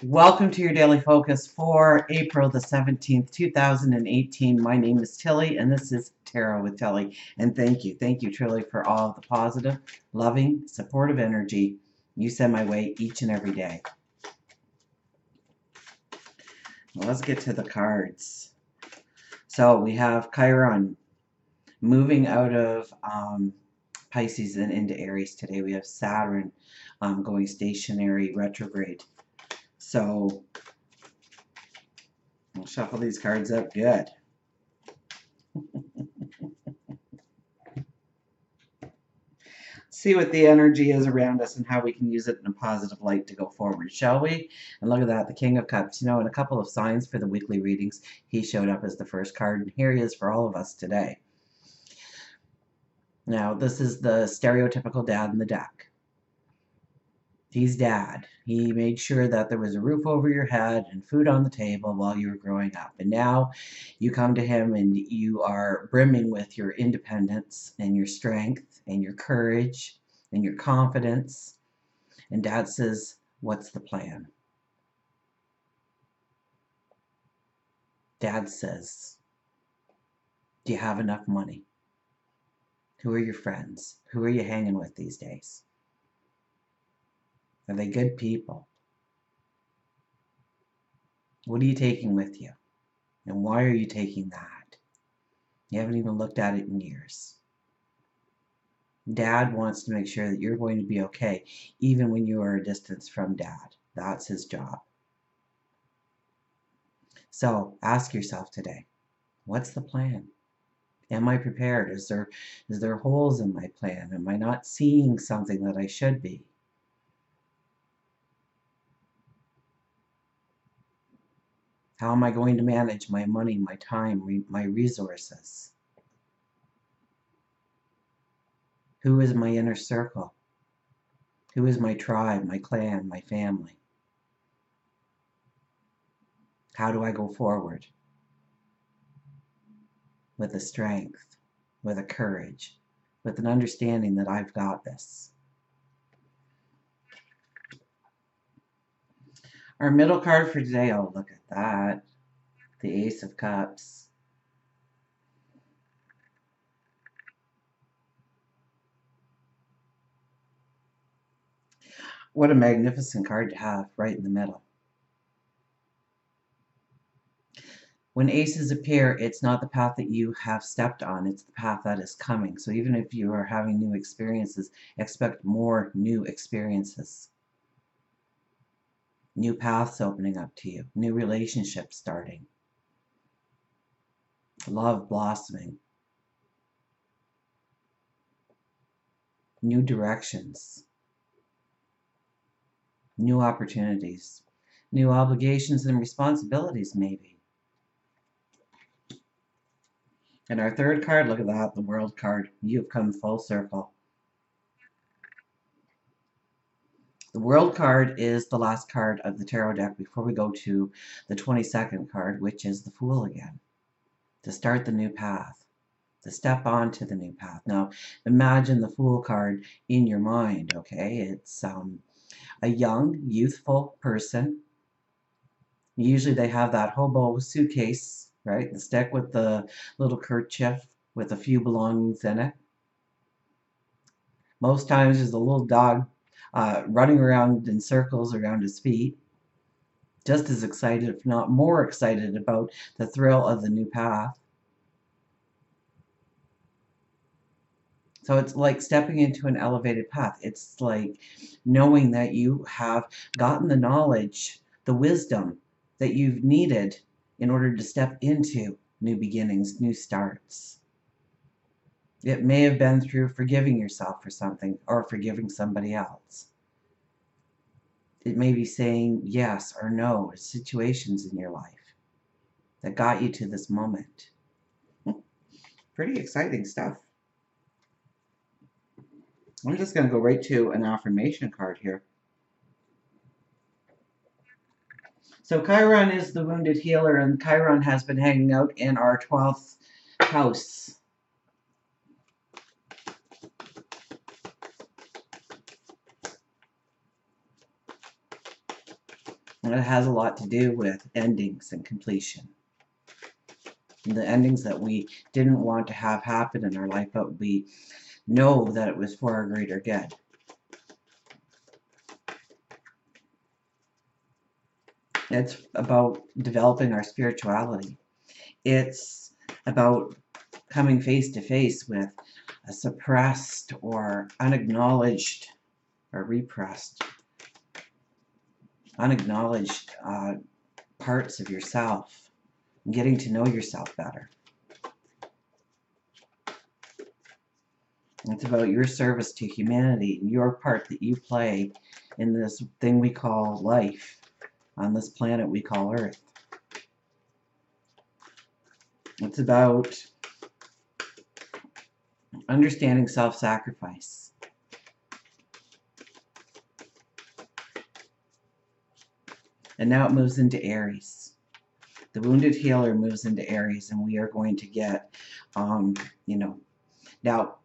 Welcome to your daily focus for April the 17th, 2018. My name is Tilly, and this is Tarot with Tilly. And thank you truly for all of the positive, loving, supportive energy you send my way each and every day. Well, let's get to the cards. So we have Chiron moving out of Pisces and into Aries today. We have Saturn going stationary retrograde. So I'll shuffle these cards up good. See what the energy is around us and how we can use it in a positive light to go forward, shall we? And look at that, the King of Cups. You know, in a couple of signs for the weekly readings, he showed up as the first card, and here he is for all of us today. Now, this is the stereotypical dad in the deck. He's dad. He made sure that there was a roof over your head and food on the table while you were growing up. And now you come to him and you are brimming with your independence and your strength and your courage and your confidence. And dad says, what's the plan? Dad says, do you have enough money? Who are your friends? Who are you hanging with these days? Are they good people? What are you taking with you? And why are you taking that? You haven't even looked at it in years. Dad wants to make sure that you're going to be okay, even when you are a distance from dad. That's his job. So ask yourself today, what's the plan? Am I prepared? Is there holes in my plan? Am I not seeing something that I should be? How am I going to manage my money, my time, my resources? Who is my inner circle? Who is my tribe, my clan, my family? How do I go forward? With a strength, with a courage, with an understanding that I've got this. Our middle card for today, oh, look at that. The Ace of Cups. What a magnificent card to have right in the middle. When aces appear, it's not the path that you have stepped on, it's the path that is coming. So even if you are having new experiences, expect more new experiences. New paths opening up to you, new relationships starting, love blossoming, new directions, new opportunities, new obligations and responsibilities maybe. And our third card, look at that, the World card. You've come full circle. The World card is the last card of the tarot deck before we go to the 22nd card, which is the Fool again. To start the new path. To step onto the new path. Now, imagine the Fool card in your mind, okay? It's a young, youthful person. Usually they have that hobo suitcase, right? The stick with the little kerchief with a few belongings in it. Most times there's a little dog running around in circles around his feet. Just as excited, if not more excited, about the thrill of the new path. So it's like stepping into an elevated path. It's like knowing that you have gotten the knowledge, the wisdom that you've needed in order to step into new beginnings, new starts. It may have been through forgiving yourself for something or forgiving somebody else. It may be saying yes or no to situations in your life that got you to this moment. Pretty exciting stuff. I'm just going to go right to an affirmation card here. So Chiron is the wounded healer, and Chiron has been hanging out in our 12th house. And it has a lot to do with endings and completion. The endings that we didn't want to have happen in our life, but we know that it was for our greater good. It's about developing our spirituality. It's about coming face to face with a suppressed or unacknowledged or repressed, unacknowledged parts of yourself, and getting to know yourself better. It's about your service to humanity, your part that you play in this thing we call life, on this planet we call Earth. It's about understanding self-sacrifice. And now it moves into Aries. The wounded healer moves into Aries, and we are going to get, now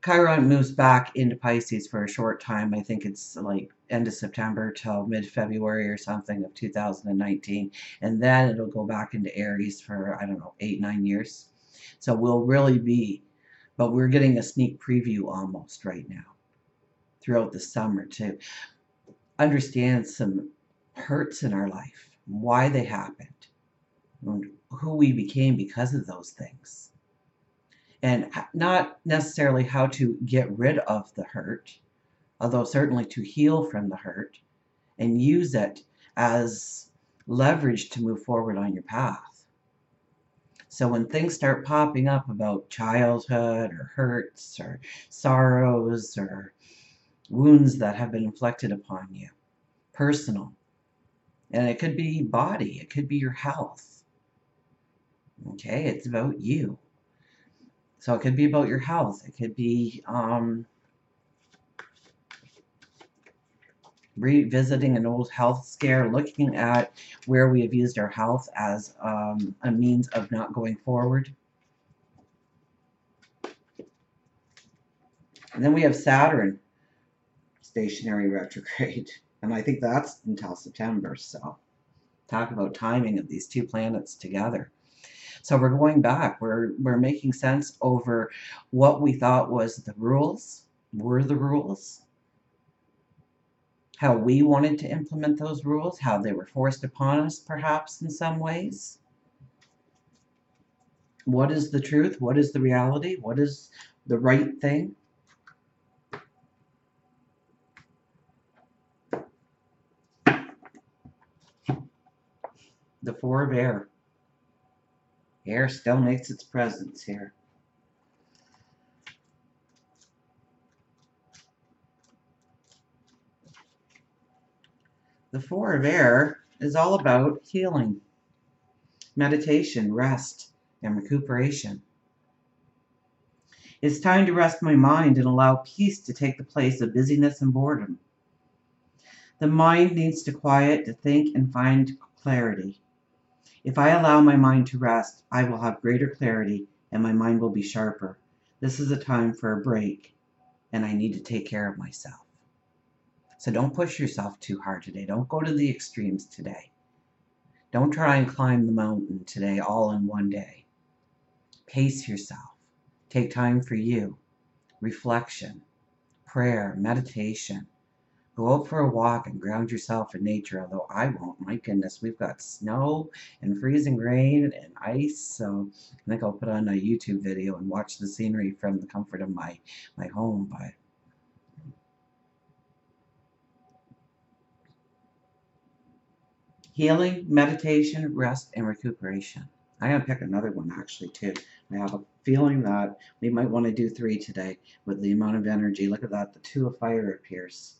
Chiron moves back into Pisces for a short time. I think it's like end of September till mid-February or something of 2019. And then it'll go back into Aries for, I don't know, 8-9 years. So we'll really be, but we're getting a sneak preview almost right now throughout the summer to understand some hurts in our life, why they happened, and who we became because of those things. And not necessarily how to get rid of the hurt, although certainly to heal from the hurt and use it as leverage to move forward on your path. So when things start popping up about childhood or hurts or sorrows or wounds that have been inflicted upon you, personal, and it could be body, it could be your health. Okay, it's about you. So it could be about your health. It could be revisiting an old health scare, looking at where we have used our health as a means of not going forward. And then we have Saturn, stationary retrograde. And I think that's until September. So talk about timing of these two planets together. So we're going back. We're making sense over what we thought was the rules, were the rules, how we wanted to implement those rules, how they were forced upon us perhaps in some ways. What is the truth? What is the reality? What is the right thing? The Four of Air. Air still makes its presence here. The Four of Air is all about healing, meditation, rest, and recuperation. It's time to rest my mind and allow peace to take the place of busyness and boredom. The mind needs to quiet, to think, and find clarity. If I allow my mind to rest, I will have greater clarity and my mind will be sharper. This is a time for a break, and I need to take care of myself. So don't push yourself too hard today. Don't go to the extremes today. Don't try and climb the mountain today all in one day. Pace yourself. Take time for you. Reflection, prayer, meditation. Go out for a walk and ground yourself in nature, although I won't. My goodness, we've got snow and freezing rain and ice, so I think I'll put on a YouTube video and watch the scenery from the comfort of my home. But healing, meditation, rest, and recuperation. I'm going to pick another one actually too. I have a feeling that we might want to do 3 today with the amount of energy. Look at that, the 2 of fire appears.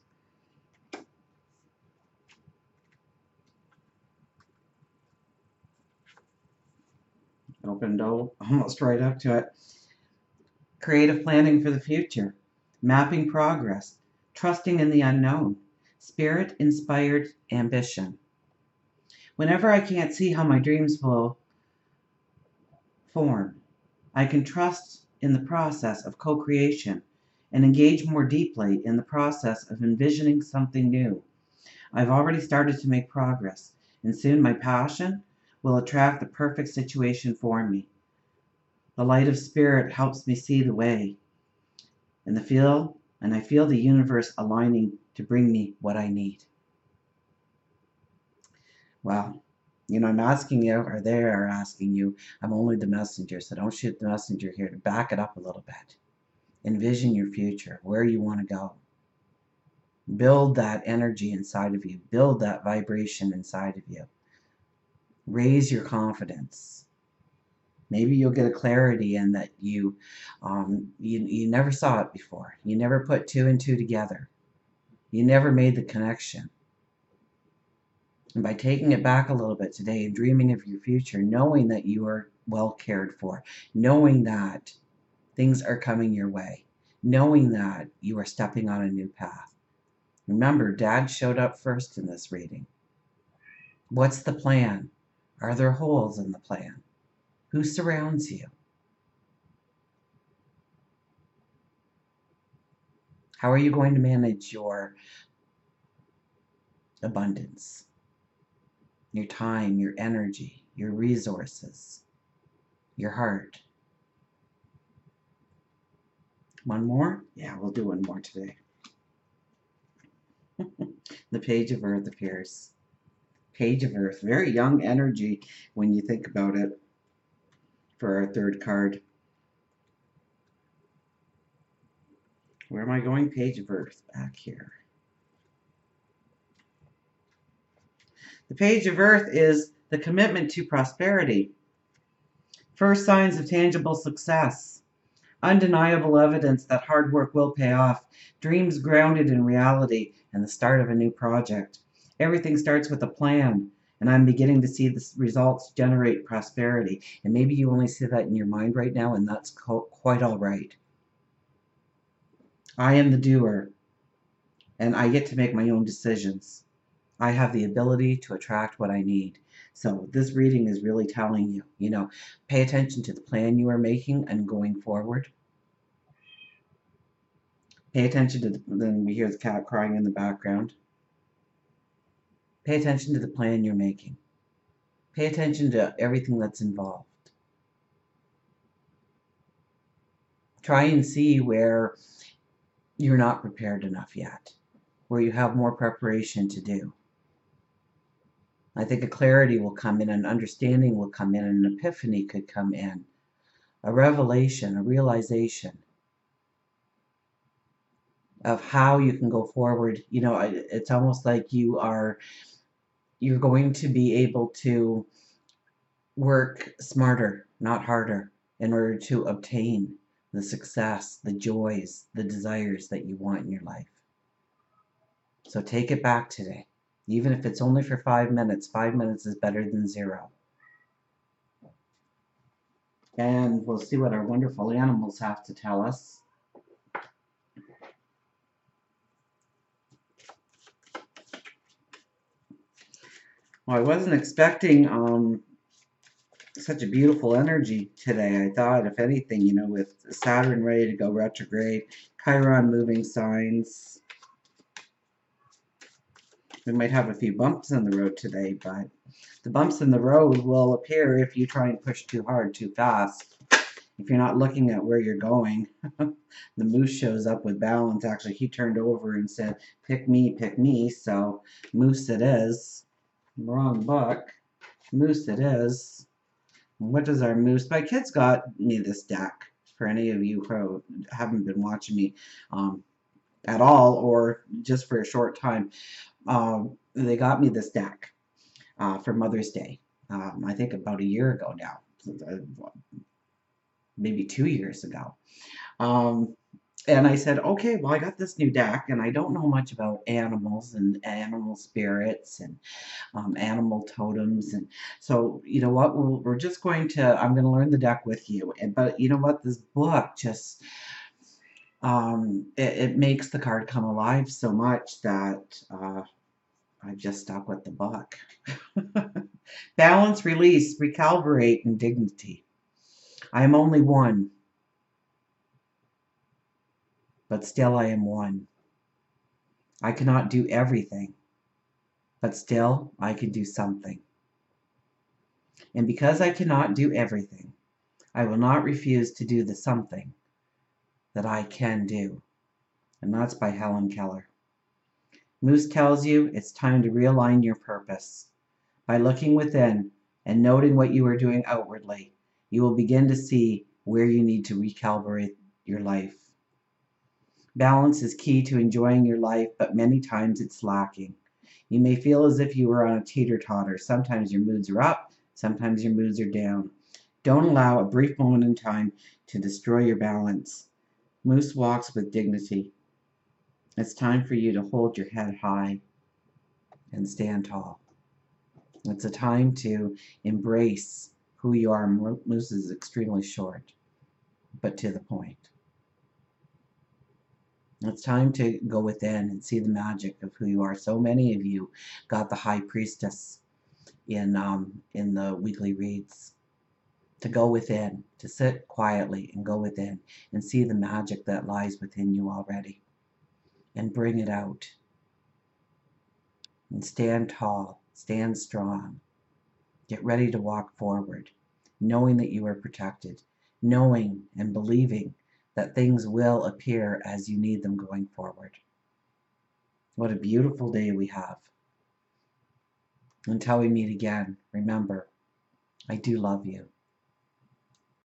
Opened almost right up to it. Creative planning for the future, mapping progress, trusting in the unknown, spirit-inspired ambition. Whenever I can't see how my dreams will form, I can trust in the process of co-creation and engage more deeply in the process of envisioning something new. I've already started to make progress, and soon my passion will attract the perfect situation for me. The light of spirit helps me see the way, and I feel the universe aligning to bring me what I need. Well, I'm asking you, or they are asking you, I'm only the messenger, so don't shoot the messenger here. To back it up a little bit. Envision your future, where you want to go. Build that energy inside of you. Build that vibration inside of you. Raise your confidence. Maybe you'll get a clarity in that you never saw it before. You never put two and two together. You never made the connection. And by taking it back a little bit today and dreaming of your future, knowing that you are well cared for, knowing that things are coming your way, knowing that you are stepping on a new path. Remember, Dad showed up first in this reading. What's the plan? Are there holes in the plan? Who surrounds you? How are you going to manage your abundance? Your time, your energy, your resources, your heart. One more? Yeah, we'll do one more today. The Page of Earth appears. Page of Earth. Very young energy when you think about it for our third card. Where am I going? Page of Earth. Back here. The Page of Earth is the commitment to prosperity. First signs of tangible success. Undeniable evidence that hard work will pay off. Dreams grounded in reality and the start of a new project. Everything starts with a plan, and I'm beginning to see the results generate prosperity. And maybe you only see that in your mind right now, and that's quite all right. I am the doer, and I get to make my own decisions. I have the ability to attract what I need. So this reading is really telling you, pay attention to the plan you are making and going forward. Pay attention to then we hear the cat crying in the background. Pay attention to the plan you're making. Pay attention to everything that's involved. Try and see where you're not prepared enough yet, where you have more preparation to do. I think a clarity will come in, an understanding will come in, an epiphany could come in, a revelation, a realization of how you can go forward. It's almost like you're going to be able to work smarter, not harder, in order to obtain the success, the joys, the desires that you want in your life. So take it back today. Even if it's only for 5 minutes, 5 minutes is better than 0. And we'll see what our wonderful animals have to tell us. Well, I wasn't expecting such a beautiful energy today. I thought, if anything, with Saturn ready to go retrograde, Chiron moving signs, we might have a few bumps in the road today, but the bumps in the road will appear if you try and push too hard, too fast. If you're not looking at where you're going. The moose shows up with balance. Actually, he turned over and said, pick me, so moose it is. Wrong book. Moose it is. What does our moose? My kids got me this deck. For any of you who haven't been watching me at all, or just for a short time, they got me this deck for Mother's Day. I think about a year ago now, maybe 2 years ago. And I said, okay, well, I got this new deck, and I don't know much about animals and animal spirits and animal totems. And so, you know what, we're just I'm going to learn the deck with you. But you know what, this book just, it makes the card come alive so much that I've just stuck with the book. Balance, release, recalibrate, and dignity. I am only one, but still I am one. I cannot do everything, but still I can do something. And because I cannot do everything, I will not refuse to do the something that I can do. And that's by Helen Keller. Moose tells you it's time to realign your purpose. By looking within and noting what you are doing outwardly, you will begin to see where you need to recalibrate your life. Balance is key to enjoying your life, but many times it's lacking. You may feel as if you are on a teeter-totter. Sometimes your moods are up, sometimes your moods are down. Don't allow a brief moment in time to destroy your balance. Moose walks with dignity. It's time for you to hold your head high and stand tall. It's a time to embrace who you are. Moose is extremely short, but to the point. It's time to go within and see the magic of who you are. So many of you got the High Priestess in the weekly reads. To go within, to sit quietly and go within and see the magic that lies within you already, and bring it out. And stand tall, stand strong. Get ready to walk forward, knowing that you are protected, knowing and believing that things will appear as you need them going forward. What a beautiful day we have. Until we meet again, remember, I do love you.